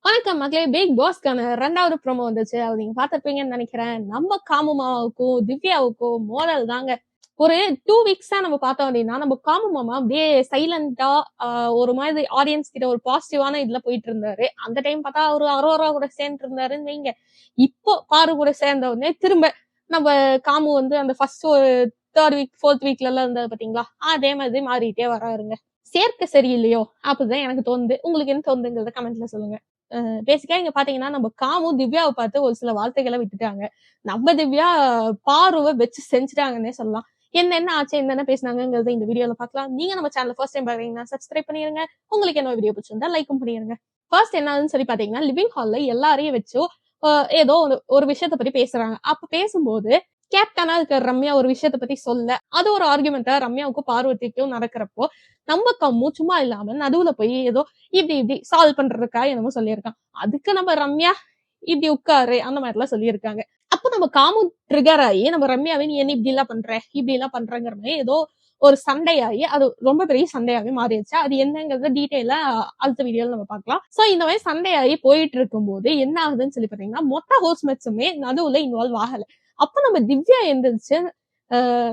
வணக்கம் மக்களே. பிக் பாஸ்க்கான 2வது ப்ரோமோ வந்துச்சு. அது நீங்க பார்த்திருப்பீங்கன்னு நினைக்கிறேன். நம்ம காமுமாவுக்கும் திவ்யாவுக்கும் மோதல் தாங்க. ஒரு 2 வீக்ஸா நம்ம பார்த்தோம் அப்படின்னா, நம்ம காமு மாமா அப்படியே சைலண்டா ஒரு மாதிரி ஆடியன்ஸ் கிட்ட ஒரு பாசிட்டிவான இதுல போயிட்டு இருந்தாரு. அந்த டைம் பார்த்தா அவரு அரோரா கூட சேர்ந்து இருந்தாருன்னு வைங்க. இப்போ பாரு கூட சேர்ந்த உடனே திரும்ப நம்ம காமு வந்து அந்த ஃபர்ஸ்ட் ஒரு 3rd வீக் 4th வீக்ல எல்லாம் இருந்தது பாத்தீங்களா, அதே மாதிரி மாறிட்டே வராருங்க. சேர்க்க சரியில்லையோ அப்படிதான் எனக்கு தோணுது. உங்களுக்கு என்ன தோணுதுங்கிறத கமெண்ட்ல சொல்லுங்க. பேசிக்கா இங்க பாத்தீங்கன்னா நம்ம காமு திவ்யாவை பார்த்து ஒரு சில வார்த்தைகளை விட்டுட்டாங்க. நம்ம திவ்யா பாருவை வச்சு செஞ்சுட்டாங்கன்னே சொல்லலாம். என்ன ஆச்சு, என்னென்ன பேசினாங்கிறத இந்த வீடியோல பார்க்கலாம். நீங்க நம்ம சேனல் ஃபர்ஸ்ட் டைம் பாக்குறீங்கன்னா சப்ஸ்கிரைப் பண்ணிருங்க. உங்களுக்கு என்ன வீடியோ பிடிச்சிருந்தா லைக்கும் பண்ணிருங்க. ஃபர்ஸ்ட் என்னன்னு சொல்லி பாத்தீங்கன்னா, லிவிங் ஹால்ல எல்லாரையும் வச்சு ஏதோ ஒரு விஷயத்த பத்தி பேசுறாங்க. அப்ப பேசும்போது கேப்டனா இருக்க ரம்யா ஒரு விஷயத்த பத்தி சொல்ல, அது ஒரு ஆர்குமெண்டா ரம்யாவுக்கும் பார்வதிக்கும் நடக்கிறப்போ, நம்ம கம்மு சும்மா இல்லாம நடுவுல போய் ஏதோ இப்படி சால்வ் பண்றதுக்கா என்னமோ சொல்லியிருக்கான். அதுக்கு நம்ம ரம்யா இப்படி உட்காரு அந்த மாதிரி எல்லாம் சொல்லியிருக்காங்க. அப்ப நம்ம காமு ட்ரிகர் ஆகி நம்ம ரம்யாவை நீ என்ன இப்படி எல்லாம் பண்ற இப்படி எல்லாம் பண்றங்கிற மாதிரி ஏதோ ஒரு சண்டையாகி அது ரொம்ப பெரிய சண்டையாவே மாறிடுச்சு. அது என்னங்கிறத டீட்டெயிலா அடுத்த வீடியோல நம்ம பார்க்கலாம். சோ இந்த மாதிரி சண்டையாகி போயிட்டு இருக்கும் போது என்ன ஆகுதுன்னு சொல்லி பாத்தீங்கன்னா, மொத்த ஹவுஸ்மேட்ஸுமே நடுவுல இன்வால்வ் ஆகல. அப்ப நம்ம திவ்யா எந்திரிச்சு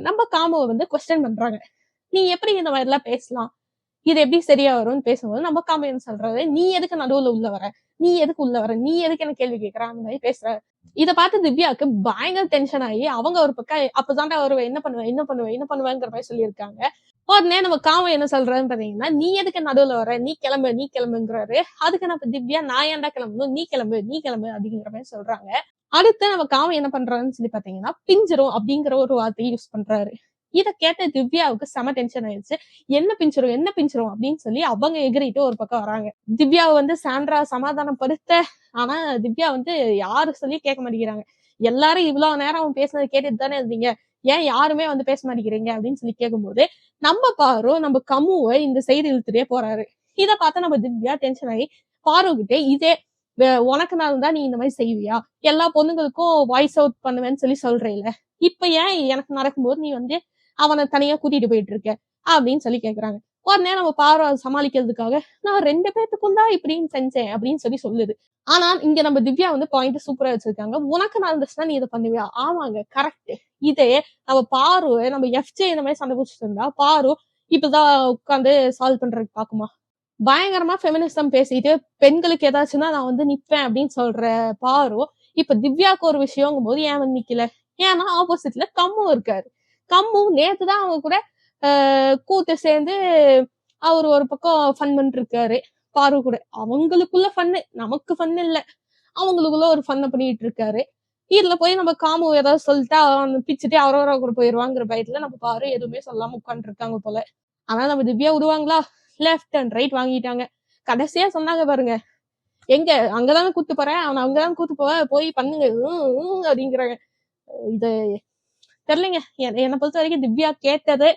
நம்ம காமுவை வந்து கொஸ்டின் பண்றாங்க. நீ எப்படி இந்த மாதிரி எல்லாம் பேசலாம், இது எப்படி சரியா வரும்னு பேசும்போது நம்ம காமு என்ன சொல்றாரு, நீ எதுக்கு நடுவுல உள்ள வர, நீ எதுக்கு உள்ள வர, நீ எதுக்கு என்ன கேள்வி கேட்கற, அந்த மாதிரி பேசுற. இத பார்த்து திவ்யாவுக்கு பயங்கர டென்ஷன் ஆகி அவங்க ஒரு பக்கம் அப்பதான்டா வருவ, என்ன பண்ணுவேங்கிற மாதிரி சொல்லியிருக்காங்க. உடனே நம்ம காமு என்ன சொல்றாருன்னு பாத்தீங்கன்னா, நீ எதுக்கு நடுவுல வர, நீ கிளம்புங்கிறாரு. அதுக்கு நம்ம திவ்யா நான் ஏன்டா கிளம்பணும், நீ கிளம்பு அப்படிங்கிற மாதிரி சொல்றாங்க. அடுத்து நம்ம காமு என்ன பண்றாருன்னு சொல்லி பாத்தீங்கன்னா, பிஞ்சிரும் அப்படிங்கிற ஒரு வார்த்தையை யூஸ் பண்றாரு. இத கேட்ட திவ்யாவுக்கு செம டென்ஷன் ஆயிடுச்சு. என்ன பிஞ்சிரும் அப்படின்னு சொல்லி அவங்க எகிரிட்டு ஒரு பக்கம் வராங்க. திவ்யாவை வந்து சாண்ட்ரா சமாதானம் படுத்த, ஆனா திவ்யா வந்து யாரு சொல்லி கேட்க மாட்டேங்கிறாங்க. எல்லாரும் இவ்வளவு நேரம் அவன் பேசுனது கேட்டுட்டு தானே இருந்தீங்க, ஏன் யாருமே வந்து பேச மாட்டேங்கிறீங்க அப்படின்னு சொல்லி கேட்கும்போது நம்ம பாரு நம்ம கம்முவை இந்த சைடு இழுத்துட்டே போறாரு. இத பார்த்தா நம்ம திவ்யா டென்ஷன் ஆகி பாரு கிட்டே இதே உனக்கு நான் தான் நீ இந்த மாதிரி செய்வியா, எல்லா பொண்ணுங்களுக்கும் வாய்ஸ் அவுட் பண்ணுவேன்னு சொல்லி சொல்றேல, இப்ப ஏன் எனக்கு நடக்கும்போது நீ வந்து அவனை தனியா கூட்டிட்டு போயிட்டு இருக்க அப்படின்னு சொல்லி கேக்குறாங்க. உடனே நம்ம பாரு சமாளிக்கிறதுக்காக நான் 2 பேத்துக்கும் தான் இப்படின்னு செஞ்சேன் அப்படின்னு சொல்லி சொல்லுது. ஆனா இங்க நம்ம திவ்யா வந்து பாயிண்ட் சூப்பரா வச்சிருக்காங்க. உனக்கு நடந்துச்சுன்னா நீ இதை பண்ணுவியா, ஆமாங்க கரெக்ட். இதே நம்ம பாரு நம்ம எஃப்ஜே இந்த மாதிரி சண்டை பிடிச்சிட்டு இருந்தா பாரு இப்பதான் உட்காந்து சால்வ் பண்றதுக்கு பாக்குமா. பயங்கரமா ஃபெமினிசம் பேசிட்டு பெண்களுக்கு ஏதாச்சுன்னா நான் வந்து நிப்பேன் அப்படின்னு சொல்ற பாரு இப்ப திவ்யாவுக்கு ஒரு விஷயங்கும் போது ஏன் வந்து நிக்கல. ஏன்னா ஆப்போசிட்ல கம்மு இருக்காரு. கம்மு நேத்துதான் அவங்க கூட கூட்டு சேர்ந்து அவர் ஒரு பக்கம் ஃபன் பண்ணிட்டு இருக்காரு பாரு கூட. அவங்களுக்குள்ள ஃபன்னு, நமக்கு ஃபன் இல்ல, அவங்களுக்குள்ள ஒரு ஃபன்ன பண்ணிட்டு இருக்காரு. இதுல போய் நம்ம காமு ஏதாவது சொல்லிட்டா பிச்சுட்டு அவரோட கூட போயிருவாங்கிற பயத்துல நம்ம பாரு எதுவுமே சொல்லாம உட்காந்துட்டு இருக்காங்க போல. ஆனா நம்ம திவ்யா விடுவாங்களா, லெஃப்ட் அண்ட் ரைட் வாங்கிட்டாங்க. கடைசியா சொன்னாங்க பாருங்க, எங்க அங்கதானே கூட்டு போறேன், அவன் அங்கதான் கூட்டு போய் பண்ணுங்க அப்படிங்கிறாங்க. இது தெரியலைங்க. என்னை பொறுத்த வரைக்கும் திவ்யா கேட்டது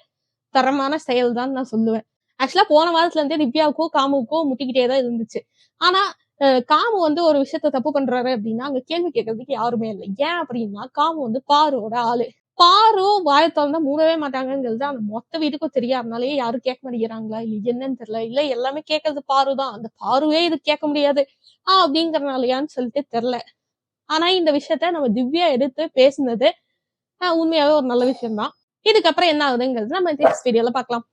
தரமான செயல் தான் நான் சொல்லுவேன். ஆக்சுவலா போன வாரத்துல இருந்தே திவ்யாவுக்கும் காமுவுக்கும் முட்டிக்கிட்டேதான் இருந்துச்சு. ஆனா காமு வந்து ஒரு விஷயத்த தப்பு பண்றாரு அப்படின்னா அங்க கேள்வி கேட்கறதுக்கு யாருமே இல்லை. ஏன் அப்படின்னா காமு வந்து பாரோட ஆளு. பாரு வாயை திறந்தா மூடவே மாட்டாங்கிறது அந்த மொத்த வீட்டுக்கும் தெரியாதனாலே யாரும் கேட்க மாட்டேங்கிறாங்களா இல்ல என்னன்னு தெரியல, இல்ல எல்லாமே கேட்கறது பாருதான், அந்த பாருவே இது கேட்க முடியாது அப்படிங்கறதுனாலயான்னு சொல்லிட்டு தெரியல. ஆனா இந்த விஷயத்த நம்ம திவ்யா எடுத்து பேசுனது உண்மையாவே ஒரு நல்ல விஷயம் தான். இதுக்கப்புறம் என்ன ஆகுதுங்கிறது நம்ம நெக்ஸ்ட் வீடியோல பார்க்கலாம்.